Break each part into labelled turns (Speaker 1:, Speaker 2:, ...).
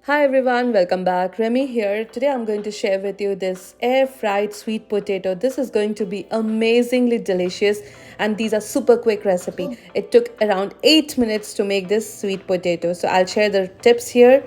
Speaker 1: Hi everyone, welcome back. Remy here. Today I'm going to share with you this air fried sweet potato. This is going to be amazingly delicious and these are super quick recipe. It took around 8 minutes to make this sweet potato. So I'll share the tips here.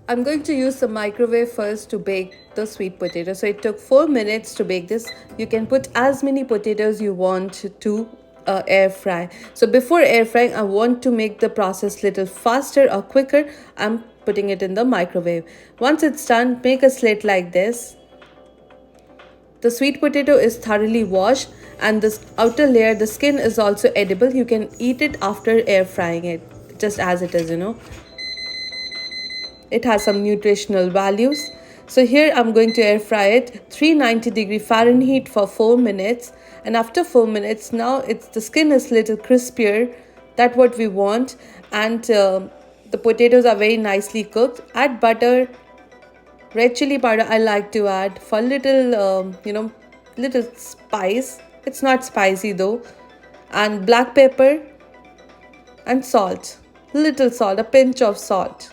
Speaker 1: I'm going to use the microwave first to bake the sweet potato. So it took 4 minutes to bake this. You can put as many potatoes you want to air fry. So before air frying, I want to make the process little faster or quicker. I'm putting it in the microwave. Once it's done, make a slit like this. The sweet potato is thoroughly washed and this outer layer, the skin is also edible. You can eat it after air frying it, just as it is. It has some nutritional values. So here I'm going to air fry it 390 Fahrenheit for 4 minutes, and after 4 minutes now the skin is little crispier. That's what we want. And the potatoes are very nicely cooked. Add butter, red chili powder I like to add for little little spice. It's not spicy though. And black pepper and salt, little salt, a pinch of salt.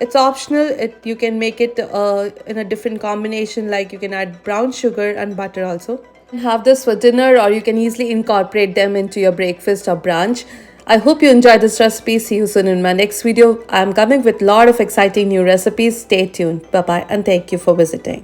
Speaker 1: It's optional. You can make it in a different combination, like you can add brown sugar and butter also. Have this for dinner or you can easily incorporate them into your breakfast or brunch. I hope you enjoyed this recipe. See you soon in my next video. I'm coming with a lot of exciting new recipes. Stay tuned. Bye bye and thank you for visiting.